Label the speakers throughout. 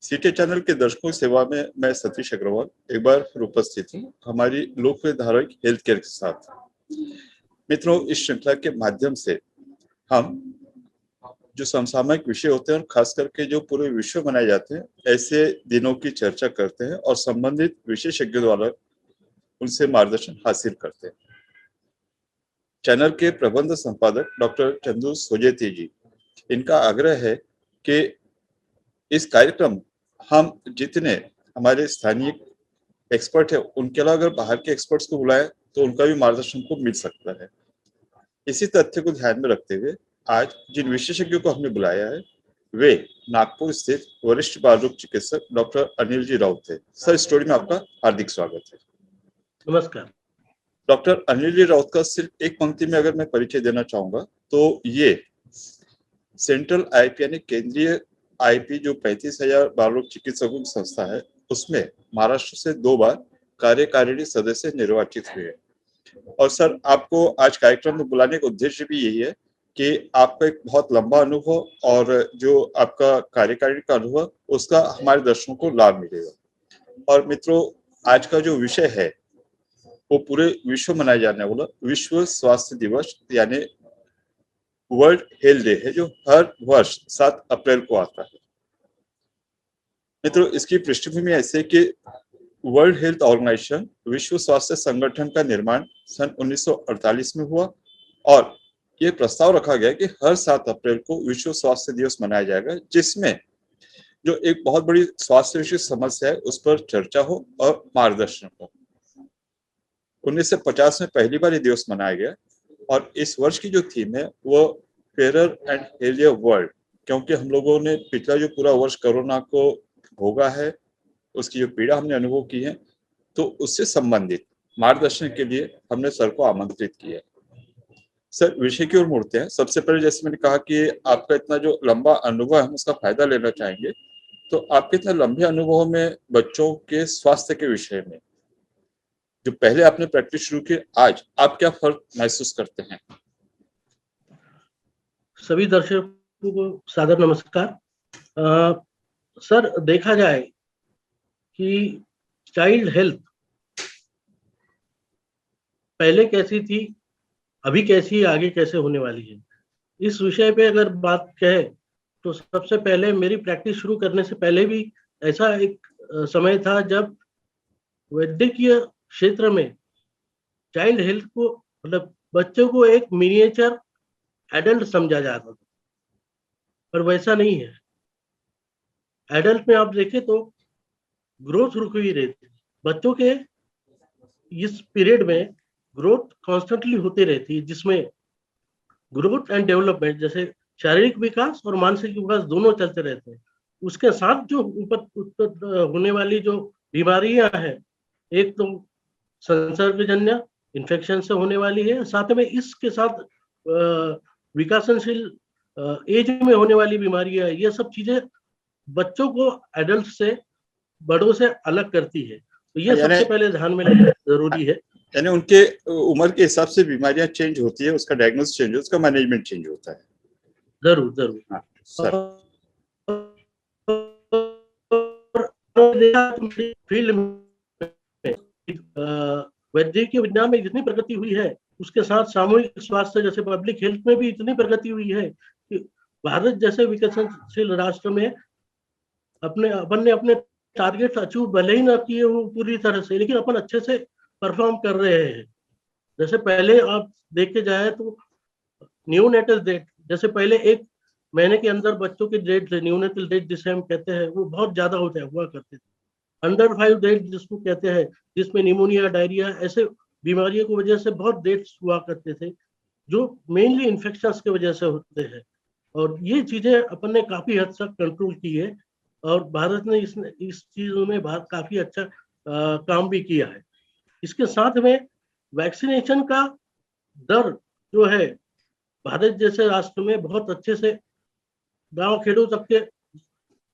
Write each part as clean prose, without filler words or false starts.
Speaker 1: सीटे चैनल के दर्शकों की सेवा में मैं सतीश अग्रवाल एक बार फिर उपस्थित हूँ हमारी लोकप्रिय धारावाहिक हेल्थ केयर के साथ। मित्रों, इस श्रृंखला के माध्यम से हम जो समसामयिक विषय होते हैं और खास करके जो पूरे विश्व मनाए जाते हैं, ऐसे दिनों की चर्चा करते हैं और संबंधित विशेषज्ञों द्वारा उनसे मार्गदर्शन हासिल करते हैं। चैनल के प्रबंध संपादक डॉक्टर चंदू सोजेती जी, इनका आग्रह है कि इस कार्यक्रम हम जितने हमारे स्थानीय एक्सपर्ट है उनके अलावा अगर बाहर के एक्सपर्ट्स को बुलाएं तो उनका भी मार्गदर्शन को मिल सकता है। इसी तथ्य को ध्यान में रखते हुए आज जिन विशेषज्ञों को हमने बुलाया है वे नागपुर स्थित वरिष्ठ बाल रोग चिकित्सक डॉक्टर अनिल जी राउत है। सर, स्टोरी में आपका हार्दिक स्वागत है।
Speaker 2: नमस्कार।
Speaker 1: डॉक्टर अनिल जी राउत का सिर्फ एक पंक्ति में अगर मैं परिचय देना चाहूंगा तो ये सेंट्रल आईपी यानी केंद्रीय आईपी जो 35,000 बाल रोग चिकित्सकों की संस्था है उसमें महाराष्ट्र से 2 बार कार्यकारिणी सदस्य निर्वाचित हुए। और सर, आपको आज कार्यक्रम में बुलाने का उद्देश्य भी यही है कि आपका एक बहुत लंबा अनुभव और जो आपका कार्यकारिणी का अनुभव उसका हमारे दर्शकों को लाभ मिलेगा। और मित्रों, आज का जो विषय है वो पूरे विश्व मनाया जाने वाला विश्व स्वास्थ्य दिवस यानी वर्ल्ड हेल्थ डे है जो हर वर्ष 7 अप्रैल को आता है। मित्रों, इसकी पृष्ठभूमि ऐसे कि वर्ल्ड हेल्थ ऑर्गेनाइजेशन विश्व स्वास्थ्य संगठन का निर्माण सन 1948 में हुआ और ये प्रस्ताव रखा गया कि हर 7 अप्रैल को विश्व स्वास्थ्य दिवस मनाया जाएगा, जिसमें जो एक बहुत बड़ी स्वास्थ्य विषय समस्या है उस पर चर्चा हो और मार्गदर्शन हो। 1950 में पहली बार ये दिवस मनाया गया और इस वर्ष की जो थीम है वो फेयर एंड हेल्थियर वर्ल्ड, क्योंकि हम लोगों ने पिछला जो पूरा वर्ष कोरोना को भोगा है, उसकी जो पीड़ा हमने अनुभव की है, तो उससे संबंधित मार्गदर्शन के लिए हमने सर को आमंत्रित किया। सर, विषय की ओर मुड़ते हैं। सबसे पहले जैसे मैंने कहा कि आपका इतना जो लंबा अनुभव है हम उसका फायदा लेना चाहेंगे, तो आपके इतने लंबे अनुभव में बच्चों के स्वास्थ्य के विषय में जो पहले आपने प्रैक्टिस शुरू की, आज आप क्या फर्क महसूस करते हैं?
Speaker 2: सभी दर्शकों को सादर नमस्कार। सर, देखा जाए कि चाइल्ड हेल्थ पहले कैसी थी, अभी कैसी है, आगे कैसे होने वाली है, इस विषय पे अगर बात कहे तो सबसे पहले मेरी प्रैक्टिस शुरू करने से पहले भी ऐसा एक समय था जब वैद्यकीय क्षेत्र में चाइल्ड हेल्थ को मतलब बच्चों को एक मिनिएचर एडल्ट समझा जाता था, पर वैसा नहीं है। एडल्ट में आप देखें तो ग्रोथ रुक ही रहती है। बच्चों के इस पीरियड में ग्रोथ कॉन्स्टेंटली होती रहती है, जिसमें ग्रोथ एंड डेवलपमेंट जैसे शारीरिक विकास और मानसिक विकास दोनों चलते रहते हैं। उसके साथ जो होने वाली जो बीमारियां हैं, एक तो संसर्गजन्य इन्फेक्शन से होने वाली है, साथ में इसके साथ विकासशील एज में होने वाली बीमारियां, ये सब चीजें बच्चों को एडल्ट से बड़ों से अलग करती है। तो ये सबसे पहले ध्यान में लेना जरूरी है।
Speaker 1: यानी उनके उम्र के हिसाब से बीमारियां चेंज होती है, उसका डायग्नोसिस चेंज होता है, उसका मैनेजमेंट चेंज होता है।
Speaker 2: जरूर जरूर।
Speaker 1: हाँ, सर।
Speaker 2: फील्ड में वैद्यकीय विज्ञान में जितनी प्रगति हुई है, उसके साथ सामूहिक स्वास्थ्य जैसे पब्लिक हेल्थ में भी इतनी प्रगति हुई है कि भारत जैसे विकसनशील राष्ट्र में अपन ने अपने टारगेट अचीव भले ही ना किए वो पूरी तरह से, लेकिन अपन अच्छे से परफॉर्म कर रहे हैं। जैसे पहले आप देख के जाए तो न्यूनेटल डेट, जैसे पहले 1 महीने के अंदर बच्चों के डेट न्यूनेटल डेट जिसे हम कहते हैं वो बहुत ज्यादा हुआ करते थे। अंडर 5 डेट जिसको कहते हैं, जिसमें निमोनिया, डायरिया ऐसे बीमारियों की वजह से बहुत डेट्स हुआ करते थे, जो मेनली इन्फेक्शंस की वजह से होते हैं। और ये चीजें अपन ने काफी हद तक कंट्रोल की है और भारत ने इस चीजों में काफी अच्छा काम भी किया है। इसके साथ में वैक्सीनेशन का दर जो है भारत जैसे राष्ट्र में बहुत अच्छे से गांव खेड़ों तक के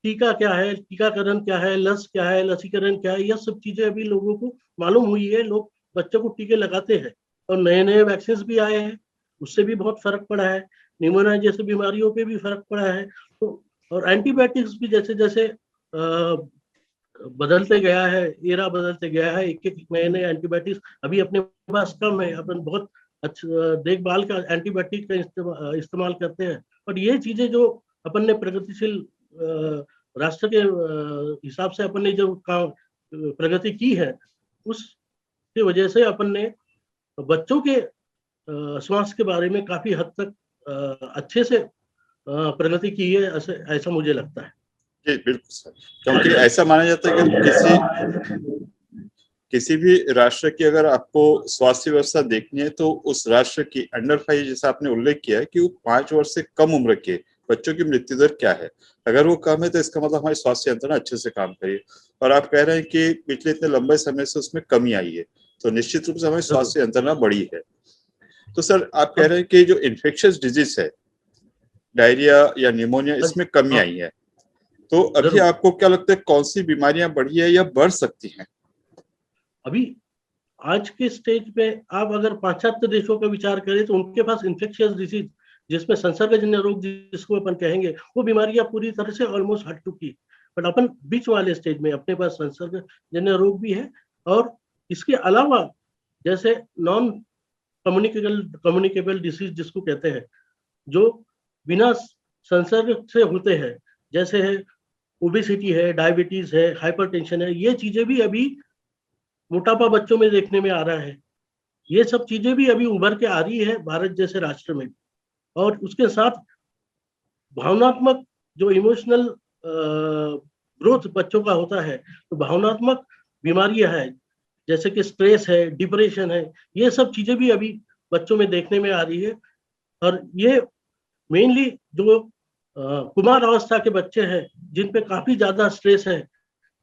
Speaker 2: टीका क्या है, टीकाकरण क्या है, लस क्या है, लसीकरण क्या है, यह सब चीजें अभी लोगों को मालूम हुई है। लोग बच्चों को टीके लगाते हैं और नए नए वैक्सीन भी आए हैं, उससे भी बहुत फर्क पड़ा है। निमोनिया जैसे बीमारियों पे भी फर्क पड़ा है। तो और एंटीबायोटिक्स भी जैसे जैसे बदलते गया है, एरा बदलते गया है, एक एक नए नए एंटीबायोटिक्स अभी अपने पास कम है, अपन बहुत अच्छा देखभाल का एंटीबायोटिक का इस्तेमाल करते हैं। और ये चीजें जो अपन ने प्रगतिशील राष्ट्र के हिसाब से अपन ने जो प्रगति की है, उसकी वजह से अपन ने बच्चों के स्वास्थ्य के बारे में काफी हद तक अच्छे से प्रगति की है, ऐसा मुझे लगता है।
Speaker 1: जी बिल्कुल सर, क्योंकि ऐसा माना जाता है कि किसी भी राष्ट्र की अगर आपको स्वास्थ्य व्यवस्था देखनी है तो उस राष्ट्र की अंडर 5, जैसा आपने उल्लेख किया है कि वो 5 वर्ष से कम उम्र के बच्चों की मृत्यु दर क्या है। अगर वो कम है तो इसका मतलब हमारी स्वास्थ्य यंत्रणा अच्छे से काम करिए, और आप कह रहे हैं कि पिछले इतने लंबे समय से उसमें कमी आई है, तो निश्चित रूप से हमारी स्वास्थ्य यंत्रणा बढ़ी है। तो सर आप कह रहे हैं कि जो इन्फेक्शियस डिजीज है, डायरिया या निमोनिया, इसमें कमी आई है, तो अभी आपको क्या लगता है कौन सी बीमारियां बढ़ी है या बढ़ सकती हैं?
Speaker 2: अभी आज के स्टेज पे आप अगर पाश्चात्य देशों का विचार करें तो उनके पास इन्फेक्शियस डिसीज, जिसमें संसर्गजन्य रोग जिसको अपन कहेंगे, वो बीमारियां पूरी तरह से ऑलमोस्ट हट चुकी है। बट अपन बीच वाले स्टेज में अपने पास संसर्गजन्य रोग भी है, और इसके अलावा जैसे नॉन कम्युनिकेबल डिसीज जिसको कहते हैं, जो बिना संसर्ग से होते हैं, जैसे है ओबेसिटी है, डायबिटीज है, हाइपरटेंशन है, ये चीजें भी अभी मोटापा बच्चों में देखने में आ रहा है। ये सब चीजें भी अभी उभर के आ रही है भारत जैसे राष्ट्र में। और उसके साथ भावनात्मक जो इमोशनल ग्रोथ बच्चों का होता है, तो भावनात्मक बीमारियां हैं जैसे कि स्ट्रेस है, डिप्रेशन है, ये सब चीजें भी अभी बच्चों में देखने में आ रही है। और ये मेनली जो कुमार अवस्था के बच्चे हैं जिन पे काफी ज्यादा स्ट्रेस है,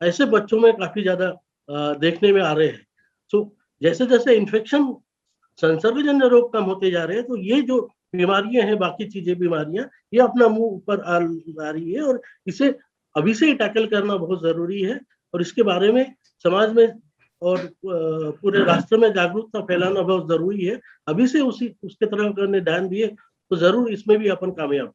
Speaker 2: ऐसे बच्चों में काफी ज्यादा देखने में आ रहे हैं। तो जैसे जैसे इन्फेक्शन, संसर्गजन्य रोग कम होते जा रहे हैं, तो ये जो बीमारियां हैं, बाकी चीजें बीमारियां, ये अपना मुंह ऊपर आ रही है, और इसे अभी से ही टैकल करना बहुत जरूरी है। और इसके बारे में समाज में और पूरे राष्ट्र में जागरूकता फैलाना बहुत जरूरी है। अभी से उसके तरफ अगर ध्यान दिए तो जरूर इसमें भी अपन कामयाब।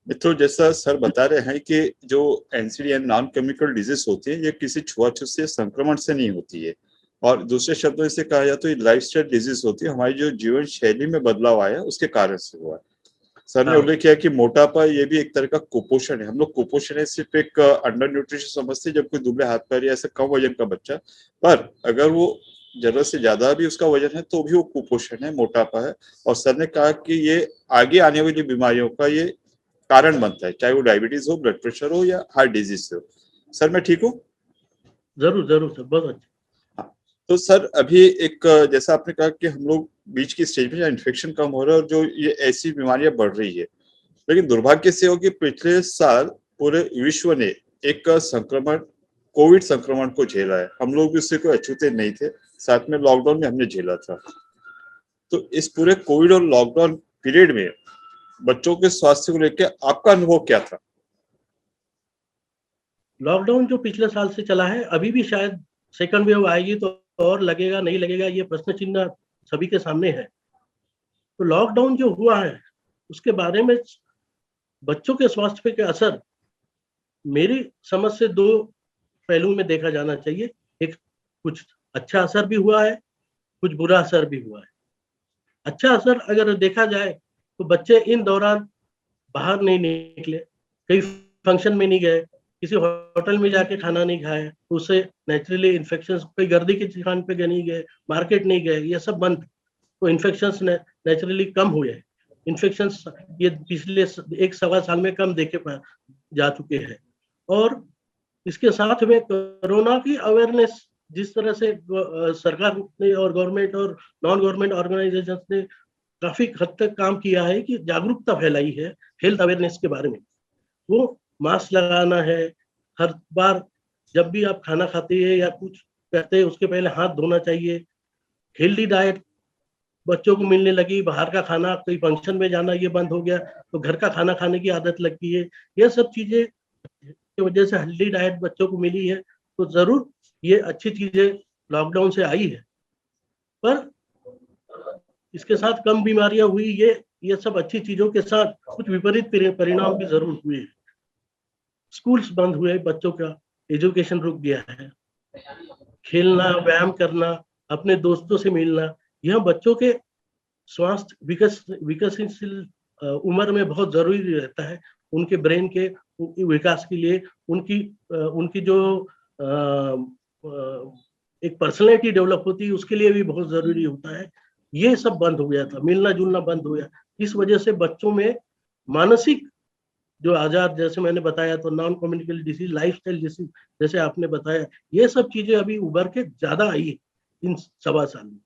Speaker 1: मित्रों, जैसा सर बता रहे हैं कि जो एनसीडी नॉन केमिकल डिजीज होती है, ये किसी छुआछूत से संक्रमण से नहीं होती है, और दूसरे शब्दों से कहा जाए तो ये लाइफस्टाइल डिजीज होती है, हमारी जो जीवन शैली में बदलाव आया उसके कारण से हुआ है। सर ने उल्लेख किया कि मोटापा ये भी एक तरह का कुपोषण है। हम लोग कुपोषण है सिर्फ एक अंडर न्यूट्रिशन समझते हैं, जब कोई दुबले हाथ पैर या ऐसे कम वजन का बच्चा, पर अगर वो जरूरत से ज्यादा भी उसका वजन है तो भी वो कुपोषण है, मोटापा है। और सर ने कहा कि ये आगे आने वाली बीमारियों का ये कारण बनता है, चाहे वो डायबिटीज हो, ब्लड प्रेशर हो या हार्ट डिजीज हो। सर मैं ठीक हूँ?
Speaker 2: जरूर जरूर सर, बहुत अच्छा।
Speaker 1: तो सर अभी एक जैसा आपने कहा कि हम लोग बीच की स्टेज में जहाँ इन्फेक्शन कम हो रहा है और जो ये ऐसी बीमारियां बढ़ रही है, लेकिन दुर्भाग्य से हो कि पिछले साल पूरे विश्व ने एक संक्रमण, कोविड संक्रमण को झेला है। हम लोग भी उससे कोई अछूते नहीं थे, साथ में लॉकडाउन में हमने झेला था। तो इस पूरे कोविड और लॉकडाउन पीरियड में बच्चों के स्वास्थ्य को लेकर आपका अनुभव क्या था?
Speaker 2: लॉकडाउन जो पिछले साल से चला है, अभी भी शायद सेकंड वेव आएगी तो और लगेगा नहीं लगेगा, ये प्रश्न चिन्ह सभी के सामने है। तो लॉकडाउन जो हुआ है उसके बारे में बच्चों के स्वास्थ्य पे क्या असर, मेरी समझ से दो पहलू में देखा जाना चाहिए। एक, कुछ अच्छा असर भी हुआ है, कुछ बुरा असर भी हुआ है। अच्छा असर अगर देखा जाए तो बच्चे इन दौरान बाहर नहीं निकले, कहीं फंक्शन में नहीं गए, किसी होटल में जाके खाना नहीं खाए, तो उससे नेचुरली इन्फेक्शन, कोई गर्दी की दुकान पे नहीं गए, मार्केट नहीं गए, ये सब बंद, तो इन्फेक्शन नेचुरली कम हुए। इन्फेक्शन ये पिछले 1-1.25 साल में कम देखे जा चुके हैं। और इसके साथ में कोरोना की अवेयरनेस जिस तरह से सरकार ने और गवर्नमेंट और नॉन गवर्नमेंट ऑर्गेनाइजेशन ने काफी हद तक काम किया है कि जागरूकता फैलाई है हेल्थ अवेयरनेस के बारे में। वो मास्क लगाना है, हर बार जब भी आप खाना खाते हैं या कुछ करते हैं उसके पहले हाथ धोना चाहिए। हेल्दी डाइट बच्चों को मिलने लगी, बाहर का खाना, कोई फंक्शन में जाना ये बंद हो गया, तो घर का खाना खाने की आदत लग गई है। ये सब चीजें की वजह से हेल्दी डाइट बच्चों को मिली है, तो जरूर ये अच्छी चीजें लॉकडाउन से आई है। पर इसके साथ कम बीमारियां हुई, ये सब अच्छी चीजों के साथ कुछ विपरीत परिणाम भी जरूर हुए हैं। स्कूल्स बंद हुए, बच्चों का एजुकेशन रुक गया है। खेलना, व्यायाम करना, अपने दोस्तों से मिलना, यह बच्चों के स्वास्थ्य विकसनशील उम्र में बहुत जरूरी रहता है। उनके ब्रेन के विकास के लिए, उनकी जो एक पर्सनैलिटी डेवलप होती है, उसके लिए भी बहुत जरूरी होता है। ये सब बंद हो गया था, मिलना जुलना बंद हो गया। इस वजह से बच्चों में मानसिक जो आजार, जैसे मैंने बताया, तो non communicable disease, lifestyle disease जैसे आपने बताया, ये सब चीजें अभी उभर के ज्यादा आई है इन 1.25 साल में।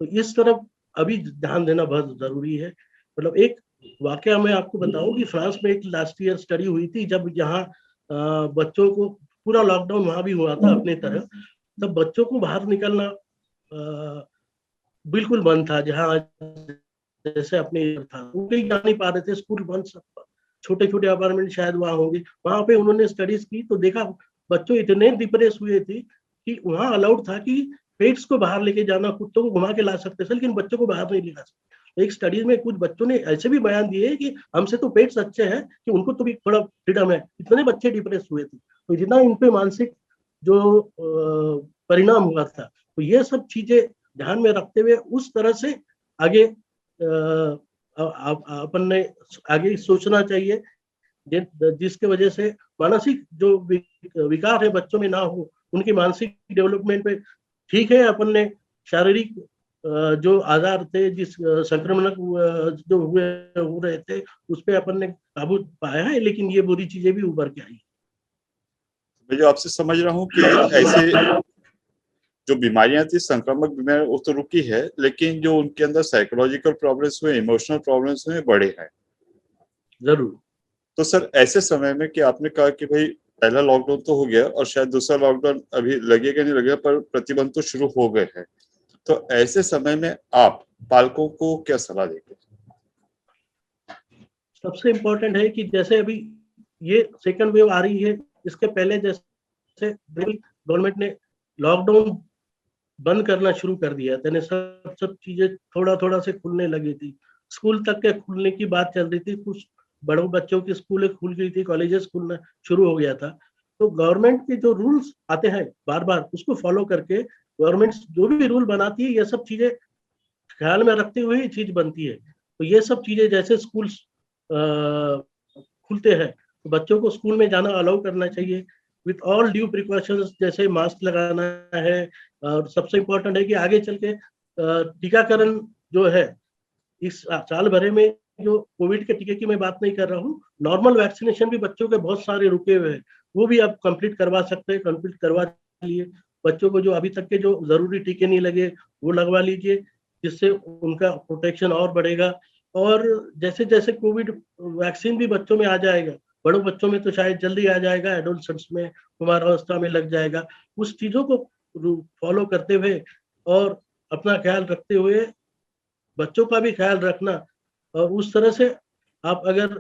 Speaker 2: तो इस तरफ अभी ध्यान देना बहुत जरूरी है। मतलब एक वाकया मैं आपको बताऊं कि फ्रांस में एक लास्ट ईयर स्टडी हुई थी, जब यहाँ बच्चों को पूरा लॉकडाउन वहां भी हुआ था अपने तरह, तब बच्चों को बाहर निकलना बिल्कुल बंद था। जहाँ जैसे अपने था, वो कहीं जा नहीं पा रहे थे, स्कूल बंद, सब छोटे छोटे अपार्टमेंट शायद वहां होंगे, वहां पे उन्होंने स्टडीज की तो देखा बच्चों इतने डिप्रेस हुए थे कि वहां अलाउड था कि पेट्स को बाहर लेके जाना, कुत्तों को घुमा के ला सकते थे, लेकिन बच्चों को बाहर नहीं लेगा सकते। एक स्टडीज में कुछ बच्चों ने ऐसे भी बयान दिए कि हमसे तो पेट्स अच्छे हैं, कि उनको तो भी थोड़ा फ्रीडम है। इतने बच्चे डिप्रेस हुए थे, तो इतना इन पे मानसिक जो परिणाम हुआ था। तो ये सब चीजें ध्यान में रखते हुए उस तरह से आगे अपन ने आगे सोचना चाहिए, जिसके वजह से मानसिक जो विकार है बच्चों में ना हो, उनकी मानसिक डेवलपमेंट पे ठीक है। अपन ने शारीरिक जो आजार थे, जिस संक्रमण जो हो रहे थे, उस पर अपन ने काबू पाया है, लेकिन ये बुरी चीजें भी उभर के आई।
Speaker 1: मैं जो आपसे समझ रहा हूँ कि ऐसे जो बीमारियां थी, संक्रामक बीमारियां, वो तो रुकी है, लेकिन जो उनके अंदर साइकोलॉजिकल प्रॉब्लम्स हुए, इमोशनल प्रॉब्लम्स हुए, बड़े हैं।
Speaker 2: जरूर।
Speaker 1: तो सर, ऐसे समय में कि आपने कहा कि भाई पहला लॉकडाउन तो हो गया और शायद दूसरा लॉकडाउन अभी लगेगा नहीं लगेगा, पर प्रतिबंध तो शुरू हो गए हैं, तो ऐसे समय में आप पालकों को क्या सलाह देंगे?
Speaker 2: सबसे इम्पोर्टेंट है कि जैसे अभी ये सेकंड वेव आ रही है, इसके पहले जैसे गवर्नमेंट ने लॉकडाउन बंद करना शुरू कर दिया था, सब सब चीजें थोड़ा थोड़ा से खुलने लगी थी। स्कूल तक के खुलने की बात चल रही थी, कुछ बड़ों बच्चों की स्कूलें खुल गई थी, कॉलेजेस खुलना शुरू हो गया था। तो गवर्नमेंट के जो रूल्स आते हैं बार बार, उसको फॉलो करके गवर्नमेंट जो भी रूल बनाती है, ये सब चीजें ख्याल में रखते हुए ये चीज बनती है। तो ये सब चीजें, जैसे स्कूल खुलते हैं तो बच्चों को स्कूल में जाना अलाउ करना चाहिए विथ ऑल ड्यू प्रिकॉशंस, जैसे मास्क लगाना है। और सबसे इम्पोर्टेंट है कि आगे चल के टीकाकरण जो है, इस साल भरे में, जो कोविड के टीके की मैं बात नहीं कर रहा हूँ, नॉर्मल वैक्सीनेशन भी बच्चों के बहुत सारे रुके हुए हैं, वो भी आप कंप्लीट करवा सकते हैं, कंप्लीट करवा लिए। बच्चों को जो अभी तक के जो जरूरी टीके नहीं लगे, वो लगवा लीजिए, जिससे उनका प्रोटेक्शन और बढ़ेगा। और जैसे जैसे कोविड वैक्सीन भी बच्चों में आ जाएगा, बड़ों बच्चों में तो शायद जल्दी आ जाएगा, एडोलसेंट्स में, कुमार अवस्था में लग जाएगा। उस चीजों को फॉलो करते हुए और अपना ख्याल रखते हुए बच्चों का भी ख्याल रखना, और उस तरह से आप अगर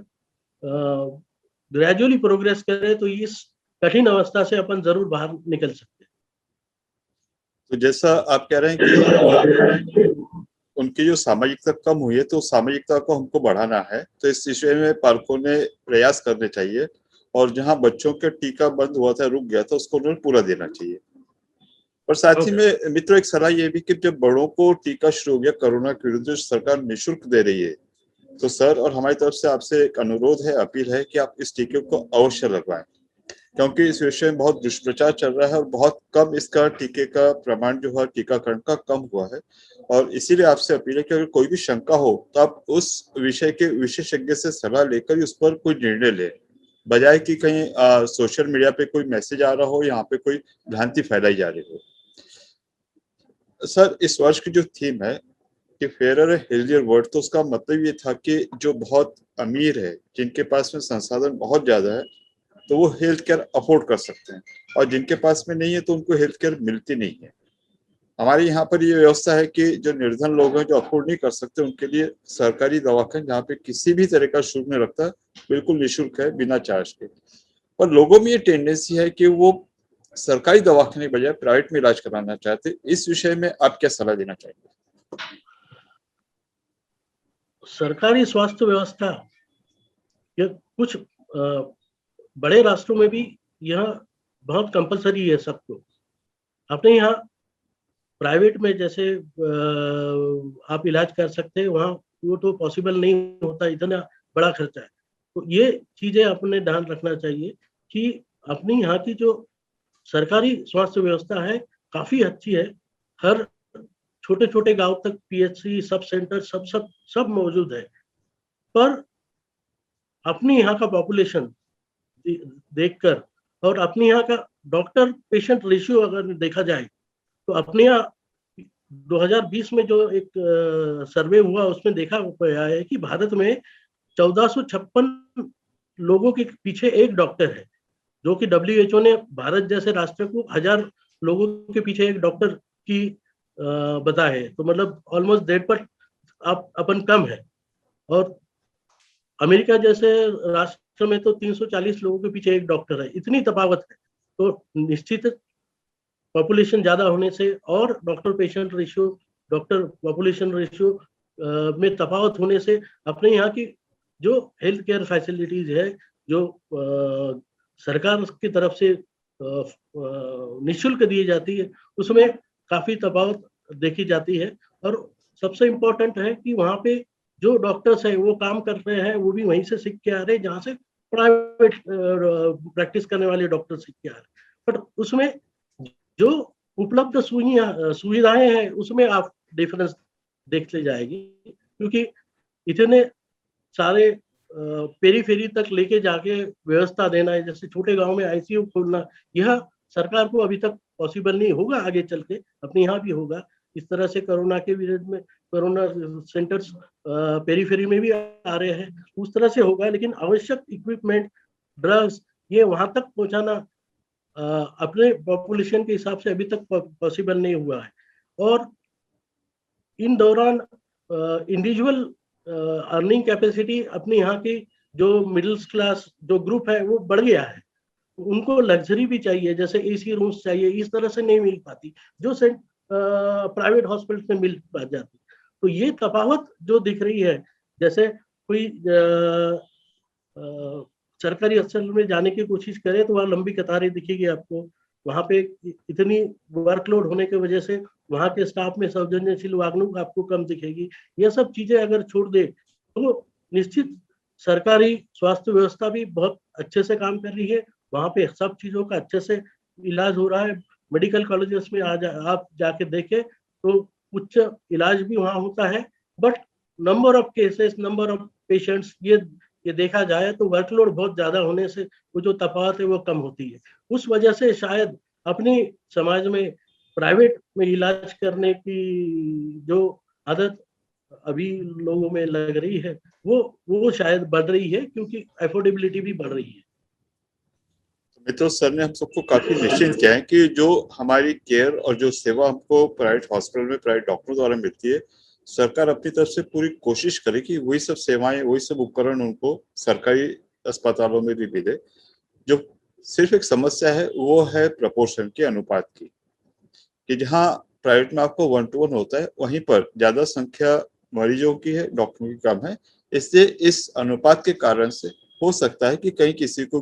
Speaker 2: ग्रेजुअली प्रोग्रेस करें तो इस कठिन अवस्था से अपन जरूर बाहर निकल सकते हैं।
Speaker 1: तो जैसा आप कह रहे हैं कि उनकी जो सामाजिकता कम हुई है, तो सामाजिकता को हमको बढ़ाना है, तो इस विषय में पालकों ने प्रयास करने चाहिए, और जहां बच्चों का टीका बंद हुआ था, रुक गया था, उसको उन्होंने पूरा देना चाहिए। और साथ ही में मित्रों, एक सलाह ये भी कि जब बड़ों को टीका शुरू हो गया कोरोना के विरुद्ध, जो सरकार निःशुल्क दे रही है, तो सर और हमारी तरफ से आपसे एक अनुरोध है, अपील है कि आप इस टीके को अवश्य लगवाएं, क्योंकि इस विषय में बहुत दुष्प्रचार चल रहा है और बहुत कम इसका टीके का प्रमाण जो है टीकाकरण का कम हुआ है। और इसीलिए आपसे अपील है कि अगर कोई भी शंका हो तो आप उस विषय के विशेषज्ञ से सलाह लेकर उस पर कोई निर्णय लें, बजाय कि कहीं सोशल मीडिया पे कोई मैसेज आ रहा हो, यहाँ पे कोई भ्रांति फैलाई जा रही हो। सर, इस वर्ष की जो थीम है कि फेयर हेल्दियर वर्ल्ड, तो उसका मतलब ये था कि जो बहुत अमीर है, जिनके पास में संसाधन बहुत ज्यादा है, तो वो हेल्थ केयर अफोर्ड कर सकते हैं, और जिनके पास में नहीं है तो उनको हेल्थ केयर मिलती नहीं है। हमारे यहाँ पर ये व्यवस्था है कि जो निर्धन लोग हैं, जो अफोर्ड नहीं कर सकते, उनके लिए सरकारी दवाखाने, जहाँ पे किसी भी तरह का शुल्क नहीं लगता, बिल्कुल निःशुल्क है, बिना चार्ज के। और लोगों में ये टेंडेंसी है कि वो सरकारी दवाखाने के बजाय प्राइवेट में इलाज कराना चाहते। इस विषय में आप क्या सलाह देना चाहेंगे?
Speaker 2: सरकारी स्वास्थ्य व्यवस्था ये कुछ बड़े राष्ट्रों में भी यह बहुत कंपलसरी है सबको। अपने यहाँ प्राइवेट में जैसे आप इलाज कर सकते हैं, वहाँ वो तो पॉसिबल नहीं होता, इतना बड़ा खर्चा है। तो ये चीजें अपने ध्यान रखना चाहिए कि अपनी यहाँ की जो सरकारी स्वास्थ्य व्यवस्था है काफी अच्छी है। हर छोटे छोटे गांव तक पीएचसी, सब सेंटर, सब मौजूद है। पर अपने यहाँ का पॉपुलेशन देखकर और अपने यहाँ का डॉक्टर पेशेंट रेशियो अगर देखा जाए तो अपने यहाँ 2020 में जो एक सर्वे हुआ उसमें देखा गया है कि भारत में 1456 लोगों के पीछे एक डॉक्टर है, जो कि WHO ने भारत जैसे राष्ट्र को 1000 लोगों के पीछे एक डॉक्टर की बताया है। तो मतलब ऑलमोस्ट 1.5 पर आप अपन कम है। और अमेरिका जैसे राष्ट्र में तो 340 लोगों के पीछे एक डॉक्टर है, इतनी तफावत है। तो निश्चित पॉपुलेशन ज्यादा होने से और doctor patient ratio, doctor population ratio में तफावत होने से अपने यहाँ की जो हेल्थ केयर फैसिलिटीज है, जो सरकार की तरफ से निःशुल्क दी जाती है, उसमें काफी तफावत देखी जाती है। और सबसे इम्पोर्टेंट है कि वहाँ पे जो डॉक्टर्स है वो काम कर रहे हैं, वो भी वहीं से सीख के आ रहे हैं जहाँ से प्राइवेट प्रैक्टिस करने वाले डॉक्टर सीख के आ रहे हैं। बट उसमें जो उपलब्ध सुविधाएं हैं उसमें आप डिफरेंस देखते जाएगी, क्योंकि इतने सारे पेरीफेरी तक लेके जाके व्यवस्था देना है, जैसे छोटे गांव में आईसीयू खोलना, यह सरकार को अभी तक पॉसिबल नहीं होगा। आगे चल के अपने यहाँ भी होगा। इस तरह से कोरोना के विरुद्ध में कोरोना सेंटर्स पेरीफेरी में भी आ रहे हैं, उस तरह से होगा। लेकिन आवश्यक इक्विपमेंट, ड्रग्स, ये वहां तक पहुंचाना अपने पॉपुलेशन के हिसाब से अभी तक पॉसिबल नहीं हुआ है। और इन दौरान इंडिविजुअल अर्निंग कैपेसिटी अपने यहाँ की जो मिडिल क्लास जो ग्रुप है वो बढ़ गया है। उनको लग्जरी भी चाहिए, जैसे एसी रूम्स चाहिए, इस तरह से नहीं मिल पाती जो प्राइवेट हॉस्पिटल में मिल जाती। तो ये तफावत जो दिख रही है, जैसे कोई सरकारी अस्पताल में जाने की कोशिश करे तो वहाँ लंबी कतारें दिखेगी आपको। वहाँ पे इतनी वर्कलोड होने की वजह से वहाँ के स्टाफ में संवेदनशील वागणूक आपको कम दिखेगी। ये सब चीजें अगर छोड़ दे तो निश्चित सरकारी स्वास्थ्य व्यवस्था भी बहुत अच्छे से काम कर रही है। वहाँ पे सब चीजों का अच्छे से इलाज हो रहा है। मेडिकल कॉलेजेस में आप जाके देखें तो उच्च इलाज भी वहाँ होता है। But number of cases, number of patients, ये देखा जाए तो वर्कलोड बहुत ज्यादा होने से वो जो तफावत है वो कम होती है। उस वजह से शायद अपनी समाज में प्राइवेट में इलाज करने की जो आदत अभी लोगों में लग रही है वो शायद बढ़ रही है, क्योंकि अफोर्डेबिलिटी भी बढ़ रही है।
Speaker 1: मित्रों, सर ने हम सबको काफी निश्चिंत किया है कि जो हमारी केयर और जो सेवा हमको प्राइवेट हॉस्पिटल में प्राइवेट डॉक्टरों द्वारा मिलती है, सरकार अपनी तरफ से पूरी कोशिश करे कि वही सब सेवाएं, वही सब उपकरण उनको सरकारी अस्पतालों में भी मिले। जो सिर्फ एक समस्या है वो है प्रपोर्शन के अनुपात की, कि जहाँ प्राइवेट में आपको 1 to 1 होता है, वहीं पर ज्यादा संख्या मरीजों की है, डॉक्टरों की कम है। इससे इस अनुपात के कारण से हो सकता है कि कहीं किसी को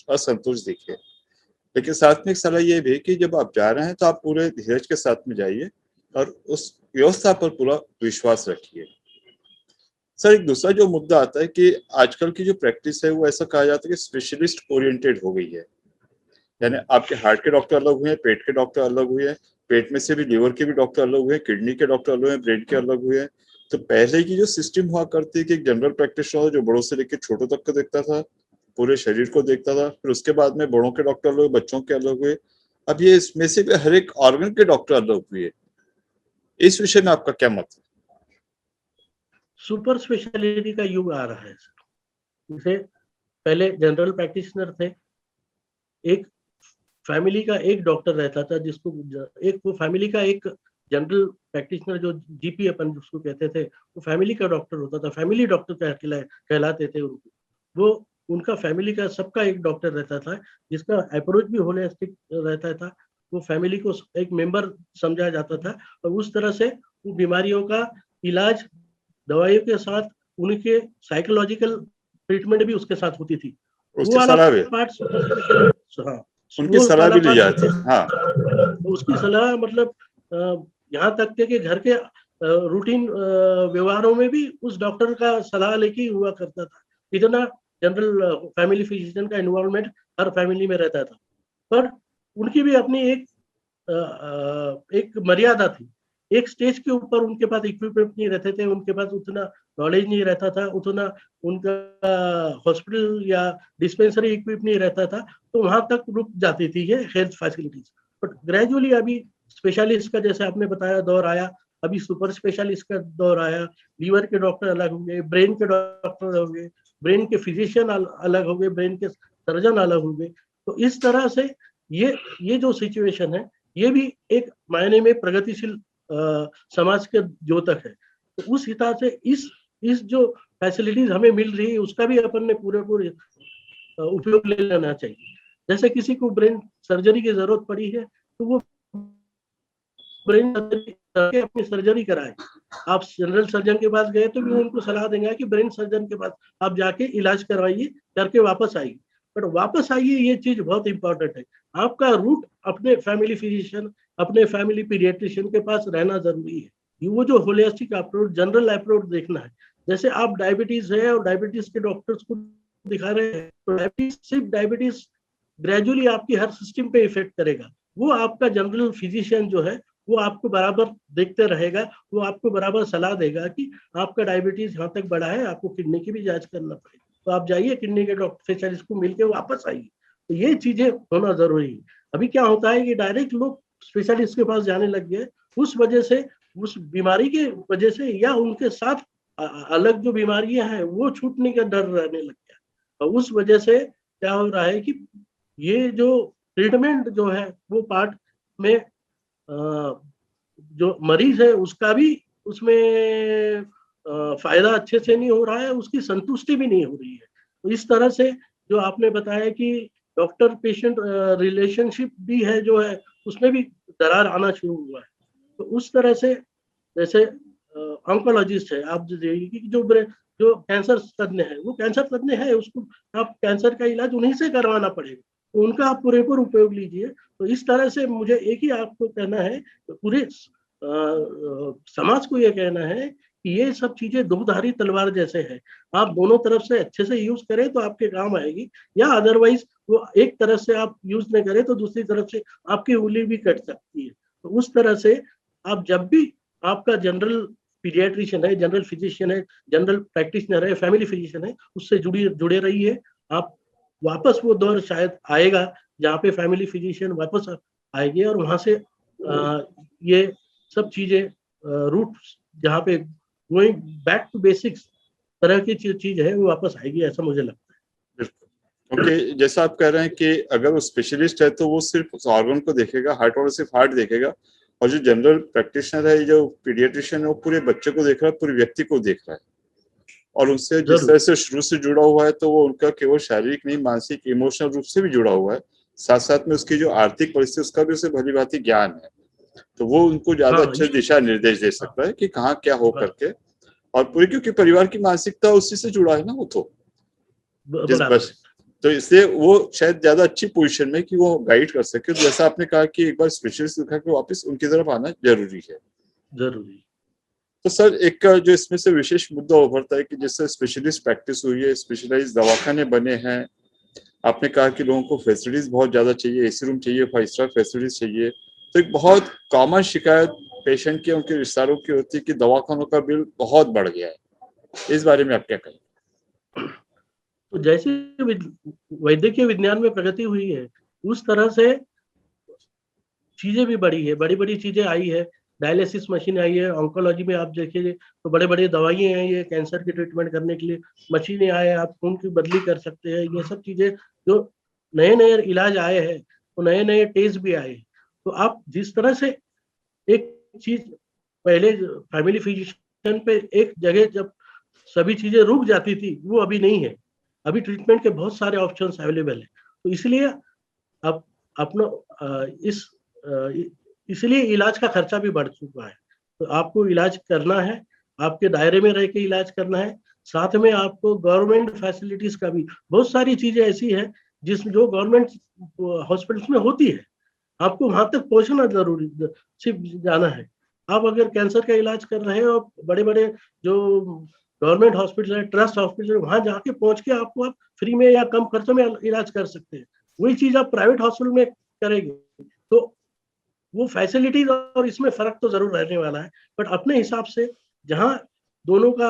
Speaker 1: असंतोष दिखे। लेकिन साथ में एक सलाह ये भी कि जब आप जा रहे हैं तो आप पूरे धीरज के साथ में जाइए और उस व्यवस्था पर पूरा विश्वास रखिए। सर, एक दूसरा जो मुद्दा आता है कि आजकल की जो प्रैक्टिस है वो ऐसा कहा जाता है कि स्पेशलिस्ट ओरिएंटेड हो गई है। यानी आपके हार्ट के डॉक्टर अलग हुए हैं, पेट के डॉक्टर अलग हुए हैं, पेट में से भी लीवर के भी डॉक्टर अलग हुए हैं, किडनी के डॉक्टर अलग हुए हैं, ब्रेन के अलग हुए हैं। तो पहले की जो सिस्टम हुआ करती है कि एक जनरल प्रैक्टिशनर जो बड़ों से लेकर छोटों तक को देखता था, पूरे शरीर को देखता था, फिर उसके बाद में बड़ों के डॉक्टर अलग, बच्चों के अलग हुए, अब ये इसमें से हर एक ऑर्गन के डॉक्टर अलग हुए। इस विषय में आपका क्या मत है?
Speaker 2: सुपर स्पेशलिटी का युग आ रहा है। जैसे पहले जनरल प्रैक्टिशनर थे, एक फैमिली का एक डॉक्टर रहता था, जिसको एक वो फैमिली का एक जनरल प्रैक्टिशनर जो जीपी अपन जिसको कहते थे, वो फैमिली का डॉक्टर होता था। फैमिली डॉक्टर कहलाते थे उनको। वो उनका फैमिली का सबका एक डॉक्टर रहता था, जिसका अप्रोच भी होलिस्टिक रहता था। वो फैमिली को एक मेंबर समझा जाता था और उस तरह से वो बीमारियों का इलाज दवाइयों के साथ उनके साइकोलॉजिकल ट्रीटमेंट भी उसके साथ होती थी। वो
Speaker 1: उसकी
Speaker 2: वाला
Speaker 1: सलाह भी,
Speaker 2: पार्ट, हाँ
Speaker 1: उनकी
Speaker 2: वो
Speaker 1: सलाह
Speaker 2: वाला
Speaker 1: भी ली
Speaker 2: पार्ट,
Speaker 1: जाती है। हाँ,
Speaker 2: तो उसकी सलाह मतलब यहाँ तक के कि घर के रूटीन व्यवहारों में भी उस डॉक्टर का सलाह लेके ही हुआ करता था। इतना जनरल फैमिली फिजिशियन का इन्वॉल्वमेंट हर फैमिली में रहता था। पर उनकी भी अपनी एक मर्यादा थी। एक स्टेज के ऊपर उनके पास इक्विपमेंट नहीं रहते थे, उनके पास उतना नॉलेज नहीं रहता था, उतना उनका हॉस्पिटल या डिस्पेंसरी इक्विप नहीं रहता था, तो वहां तक रुक जाती थी ये हेल्थ फैसिलिटीज। बट ग्रेजुअली अभी स्पेशलिस्ट का, जैसे आपने बताया, दौर आया। अभी सुपर स्पेशलिस्ट का दौर आया। लीवर के डॉक्टर अलग होंगे, ब्रेन के डॉक्टर अलग होंगे, ब्रेन के फिजिशियन अलग होंगे, ब्रेन के सर्जन अलग होंगे। तो इस तरह से ये जो सिचुएशन है, ये भी एक मायने में प्रगतिशील समाज के द्योतक है। तो उस हिसाब से इस जो फैसिलिटीज हमें मिल रही है, उसका भी अपन ने पूरे उपयोग ले लेना चाहिए। जैसे किसी को ब्रेन सर्जरी की जरूरत पड़ी है, तो वो ब्रेन सर्जरी करके अपनी सर्जरी कराए। आप जनरल सर्जन के पास गए तो भी उनको सलाह देंगे कि ब्रेन सर्जन के पास आप जाके इलाज करवाइए, करके वापस आइए। बट वापस आइए, ये चीज बहुत इंपॉर्टेंट है। आपका रूट अपने फैमिली फिजिशियन, अपने फैमिली पीडियाट्रिशियन के पास रहना जरूरी है। वो जो होलिस्टिक अप्रोच, जनरल अप्रोच देखना है। जैसे आप डायबिटीज है और डायबिटीज के डॉक्टर्स को दिखा रहे हैं, तो डायबिटीज, सिर्फ डायबिटीज ग्रेजुअली आपकी हर सिस्टम पे इफेक्ट करेगा। वो आपका जनरल फिजिशियन जो है, वो आपको बराबर देखते रहेगा, वो आपको बराबर सलाह देगा कि आपका डायबिटीज यहाँ तक बढ़ा है, आपको किडनी की भी जांच करना पड़ेगा, तो आप जाइए किडनी के डॉक्टर स्पेशलिस्ट को मिलकर वापस आइए। तो ये चीजें होना जरूरी है। अभी क्या होता है कि डायरेक्ट लोग स्पेशलिस्ट के पास जाने लग गए, उस वजह से, उस बीमारी के वजह से, या उनके साथ अलग जो बीमारियां हैं वो छूटने का डर रहने लग गया। और उस वजह से क्या हो रहा है कि ये जो ट्रीटमेंट जो है वो पार्ट में जो मरीज है उसका भी उसमें फायदा अच्छे से नहीं हो रहा है, उसकी संतुष्टि भी नहीं हो रही है। तो इस तरह से जो आपने बताया कि डॉक्टर पेशेंट रिलेशनशिप भी है जो है, उसमें भी दरार आना शुरू हुआ है। तो उस तरह से, जैसे ऑन्कोलॉजिस्ट है, आप जो देखिए कि जो कैंसर तज्ञ है, वो कैंसर तज्ञ है, उसको आप कैंसर का इलाज उन्हीं से करवाना पड़ेगा, तो उनका आप पूरेपूर उपयोग लीजिए। तो इस तरह से मुझे एक ही आपको कहना है, पूरे समाज को ये कहना है कि ये सब चीजें दोधारी तलवार जैसे है। आप दोनों तरफ से अच्छे से यूज करें तो आपके काम आएगी, या अदरवाइज वो एक तरफ से आप यूज नहीं करें तो दूसरी तरफ से आपकी उंगली भी कट सकती है। तो उस तरह से आप जब भी आपका जनरल पीडियाट्रिशियन है, जनरल फिजिशियन है, जनरल प्रैक्टिशनर है, फैमिली फिजिशियन है, उससे जुड़े रहिए। आप वापस वो दौर शायद आएगा जहाँ पे फैमिली फिजिशियन वापस आएंगे, और वहां से ये सब चीजें रूट जहाँ पे गोइंग बैक टू बेसिक्स तरह की चीज है वो वापस आएगी, ऐसा मुझे लगता है।
Speaker 1: क्योंकि जैसा आप कह रहे हैं कि अगर वो स्पेशलिस्ट है तो वो सिर्फ उस ऑर्गन को देखेगा, हार्ट वाला सिर्फ हार्ट देखेगा, और जो जनरल प्रैक्टिशनर है, जो पीडियाट्रिशियन है, वो पूरे बच्चे को देख रहा है, पूरे व्यक्ति को देख रहा है, और उनसे जिस तरह से शुरू से जुड़ा हुआ है, तो वो उनका केवल शारीरिक नहीं, मानसिक, इमोशनल रूप से भी जुड़ा हुआ है। साथ साथ में उसकी जो आर्थिक परिस्थिति, उसका भी उसे भली भांति ज्ञान है, तो वो उनको ज्यादा
Speaker 2: हाँ,
Speaker 1: अच्छे दिशा निर्देश दे सकता है कि कहाँ क्या हो करके। और पूरी, क्योंकि परिवार की मानसिकता उसी से जुड़ा है ना, वो तो जिस
Speaker 2: बराबर
Speaker 1: बस, तो इसलिए वो शायद ज्यादा अच्छी पोजीशन में कि वो गाइड कर सके। तो जैसा आपने कहा कि एक बार स्पेशलिस्ट दिखा के वापस उनकी तरफ आना जरूरी है।
Speaker 2: जरूरी।
Speaker 1: तो सर, एक जो इसमें से विशेष मुद्दा उभरता है कि जैसे स्पेशलिस्ट प्रैक्टिस हुई है, स्पेशलाइज्ड दवाखाने बने हैं, आपने कहा कि लोगों को फैसिलिटीज बहुत ज्यादा चाहिए, एसी रूम चाहिए, 5 स्टार फैसिलिटीज चाहिए, तो एक बहुत कॉमन शिकायत पेशेंट की, उनके रिश्तेदारों की होती है कि दवाखानों का बिल बहुत बढ़ गया है। इस बारे में आप क्या कहें?
Speaker 2: तो जैसे वैद्यकीय विज्ञान में प्रगति हुई है, उस तरह से चीजें भी बढ़ी है, बड़ी बड़ी चीजें आई है। डायलिसिस मशीन आई है, ऑन्कोलॉजी में आप देखिए तो बड़े बड़े दवाइयाँ हैं, ये कैंसर की ट्रीटमेंट करने के लिए मशीनें आए हैं, आप खून की बदली कर सकते हैं। ये सब चीजें जो नए नए इलाज आए हैं, तो नए नए टेस्ट भी आए हैं। तो आप जिस तरह से एक चीज पहले फैमिली फिजिशियन पे एक जगह जब सभी चीजें रुक जाती थी, वो अभी नहीं है। अभी ट्रीटमेंट के बहुत सारे ऑप्शंस अवेलेबल है। तो इसलिए अब अपना इसलिए इलाज का खर्चा भी बढ़ चुका है। तो आपको इलाज करना है, आपके दायरे में रह के इलाज करना है। साथ में आपको गवर्नमेंट फैसिलिटीज का भी बहुत सारी चीजें ऐसी है जिसमें जो गवर्नमेंट हॉस्पिटल्स में होती है, आपको वहां तक पहुंचना जरूरी, सिर्फ जाना है। आप अगर कैंसर का इलाज कर रहे हैं और बड़े बड़े जो गवर्नमेंट हॉस्पिटल है, ट्रस्ट हॉस्पिटल है, वहां जाके पहुंच के आपको आप फ्री में या कम खर्चों में इलाज कर सकते हैं। वही चीज आप प्राइवेट हॉस्पिटल में करेंगे तो वो फैसिलिटीज और इसमें फर्क तो जरूर रहने वाला है, बट अपने हिसाब से जहाँ दोनों का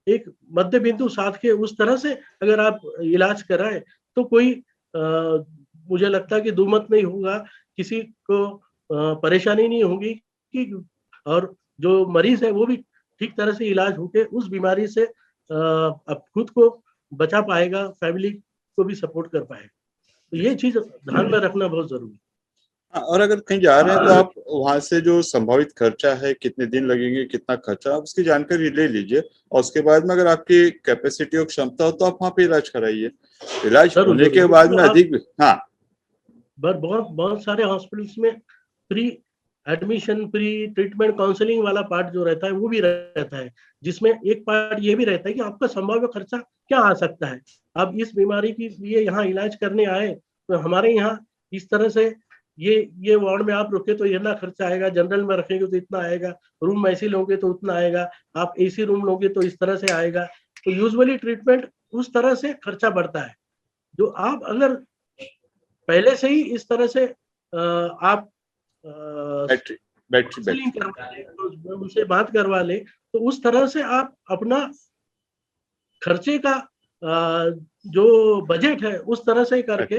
Speaker 2: एक मध्य बिंदु साध के उस तरह से अगर आप इलाज कराएं तो कोई मुझे लगता है कि दुमत नहीं होगा, किसी को परेशानी नहीं होगी कि, और जो मरीज है वो भी ठीक तरह से इलाज होके उस बीमारी से अब खुद को बचा पाएगा, फैमिली को भी सपोर्ट कर पाएगा। तो ये चीज ध्यान में रखना बहुत जरूरी है।
Speaker 1: हाँ, और अगर कहीं जा रहे हैं तो आप वहां से जो संभावित खर्चा है, कितने दिन लगेंगे, कितना खर्चा, आप उसकी जानकारी ले लीजिए और उसके बाद में अगर आपकी कैपेसिटी और क्षमता हो तो आप वहाँ पे इलाज कराइए। इलाज
Speaker 2: जरूर
Speaker 1: होने के
Speaker 2: जरूर
Speaker 1: बाद
Speaker 2: तो
Speaker 1: में
Speaker 2: आप
Speaker 1: अधिक, हाँ,
Speaker 2: बहुत बहुत सारे हॉस्पिटल्स में free admission, free treatment, counselling वाला पार्ट जो रहता है वो भी रहता है, जिसमें एक पार्ट ये भी रहता है कि आपका संभाव्य खर्चा क्या आ सकता है। आप इस बीमारी के लिए यहाँ इलाज करने आए तो हमारे यहाँ इस तरह से ये वार्ड में आप रुके तो इतना खर्चा आएगा, जनरल में रखेंगे तो इतना आएगा, रूम ऐसी लोगे तो उतना आएगा, आप एसी रूम लोगे तो इस तरह से आएगा। तो यूजुअली ट्रीटमेंट उस तरह से खर्चा बढ़ता है। जो आप अगर पहले से ही इस तरह से आप
Speaker 1: बैटरी बैटरी
Speaker 2: काउंसलिंग
Speaker 1: बैटरी
Speaker 2: करवा ले, तो उनसे बात करवा ले, तो उस तरह से आप अपना खर्चे का जो बजट है उस तरह से करके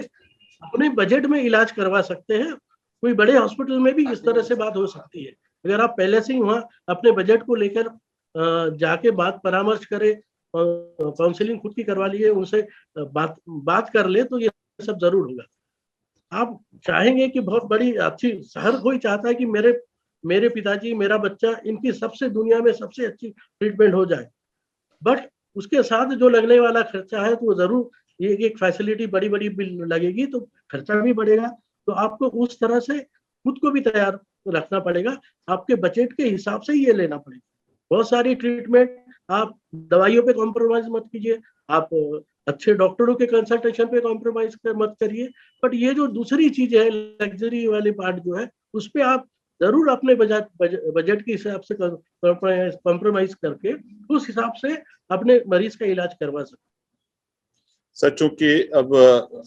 Speaker 2: अपने बजट में इलाज करवा सकते हैं। कोई बड़े हॉस्पिटल में भी इस तरह से बात हो सकती है। अगर आप पहले से ही वहाँ अपने बजट को लेकर जाके बात परामर्श करें, काउंसलिंग खुद की करवा लिए, उनसे बात कर ले तो ये सब जरूर होगा। आप चाहेंगे कि बहुत बड़ी अच्छी, हर कोई चाहता है कि मेरे मेरे पिताजी, मेरा बच्चा, इनकी सबसे दुनिया में सबसे अच्छी ट्रीटमेंट हो जाए, बट उसके साथ जो लगने वाला खर्चा है तो जरूर ये एक फैसिलिटी बड़ी बड़ी बिल लगेगी तो खर्चा भी बढ़ेगा। तो आपको उस तरह से खुद को भी तैयार रखना पड़ेगा, आपके बजट के हिसाब से ये लेना पड़ेगा। बहुत सारी ट्रीटमेंट, आप दवाइयों पे कॉम्प्रोमाइज मत कीजिए, आप अच्छे डॉक्टरों के कंसल्टेशन पे कॉम्प्रोमाइज मत करिए, बट ये जो दूसरी चीज है लग्जरी वाली पार्ट जो है उस पे आप जरूर अपने बजट के हिसाब से कॉम्प्रोमाइज करके उस हिसाब से अपने मरीज का इलाज करवा सकते।
Speaker 1: सर, चूंकि अब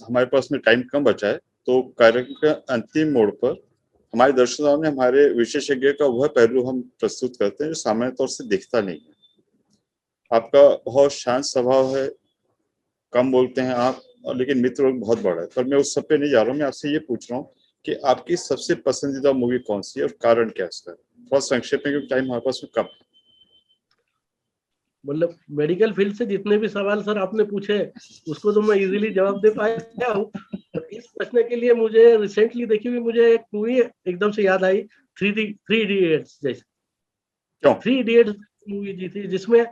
Speaker 1: हमारे पास में टाइम कम बचा है तो कार्यक्रम के अंतिम मोड़ पर हमारे दर्शकों में हमारे विशेषज्ञ का वह पहलू हम प्रस्तुत करते हैं जो सामान्य तौर से दिखता नहीं है। आपका बहुत शांत स्वभाव है, कम बोलते हैं आप, और लेकिन मित्र लोग बहुत बड़ा है। पर मैं उस सब पे नहीं जा रहा हूँ, मैं आपसे ये पूछ रहा हूँ कि आपकी सबसे पसंदीदा मूवी कौन सी है और कारण क्या है उसका? बहुत संक्षेप में, क्योंकि टाइम हमारे पास में कम है।
Speaker 2: मतलब मेडिकल फील्ड से जितने भी सवाल सर आपने पूछे उसको तो मैं इजीली जवाब दे पाया हूँ। इस प्रश्न के लिए मुझे रिसेंटली देखी हुई मुझे एक मूवी एकदम से याद आई, थ्री इडियट्स जैसे।
Speaker 1: क्यों?
Speaker 2: थ्री इडियट्स मूवी जी थी जिसमें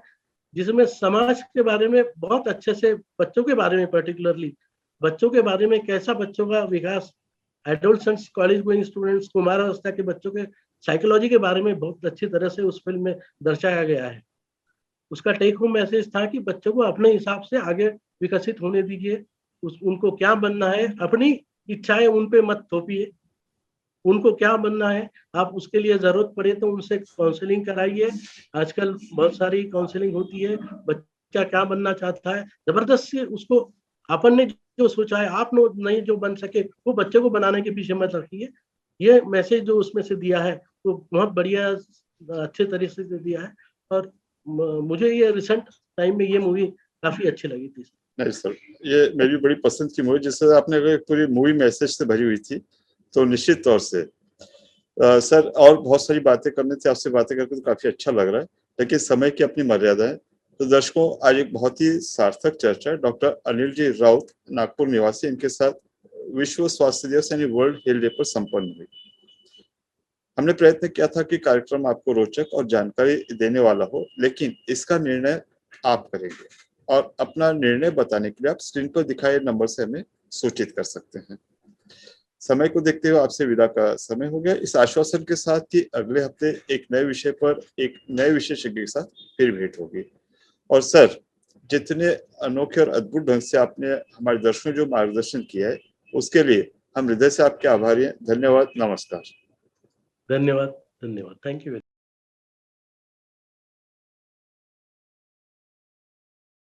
Speaker 2: जिसमें समाज के बारे में बहुत अच्छे से, बच्चों के बारे में, पर्टिकुलरली बच्चों के बारे में, कैसा बच्चों का विकास, एडोलसेंट्स, कॉलेज गोइंग स्टूडेंट्स, कुमारावस्था के बच्चों के साइकोलॉजी के बारे में बहुत अच्छी तरह से उस फिल्म में दर्शाया गया है। उसका टेक होम मैसेज था कि बच्चों को अपने हिसाब से आगे विकसित होने दीजिए, उनको क्या बनना है, अपनी इच्छाएं उन पे मत थोपिए, उनको क्या बनना है आप उसके लिए जरूरत पड़े तो उनसे काउंसलिंग कराइए। आजकल बहुत सारी काउंसलिंग होती है, बच्चा क्या बनना चाहता है जबरदस्त से उसको, अपन ने जो सोचा है आप नहीं जो बन सके वो बच्चे को बनाने के पीछे मत रखिए। ये मैसेज जो उसमें से दिया है वो बहुत बढ़िया, अच्छे तरीके से दिया है। और मुझे ये रिसेंट टाइम में ये मूवी काफी अच्छी लगी थी।
Speaker 1: नहीं सर, ये मेरी बड़ी पसंद की मूवी, जिससे आपने अगर पूरी मूवी मैसेज से भरी हुई थी तो निश्चित तौर से सर, और बहुत सारी बातें करने से, आपसे बातें करके तो काफी अच्छा लग रहा है, लेकिन समय की अपनी मर्यादा है। तो दर्शकों, आज एक बहुत ही सार्थक चर्चा डॉक्टर अनिल जी राउत, नागपुर निवासी, इनके साथ विश्व स्वास्थ्य दिवस यानी वर्ल्ड हेल्थ डे पर संपन्न हुई। हमने प्रयत्न किया था कि कार्यक्रम आपको रोचक और जानकारी देने वाला हो, लेकिन इसका निर्णय आप करेंगे और अपना निर्णय बताने के लिए आप स्क्रीन पर दिखाए नंबर से हमें सूचित कर सकते हैं। समय को देखते हुए आपसे विदा का समय हो गया, इस आश्वासन के साथ कि अगले हफ्ते एक नए विषय पर एक नए विशेषज्ञ के साथ फिर भेंट होगी। और सर, जितने अनोखे और अद्भुत ढंग से आपने हमारे दर्शकों जो मार्गदर्शन किया है, उसके लिए हम हृदय से आपके आभारी हैं। धन्यवाद, नमस्कार।
Speaker 2: धन्यवाद, धन्यवाद, थैंक यू।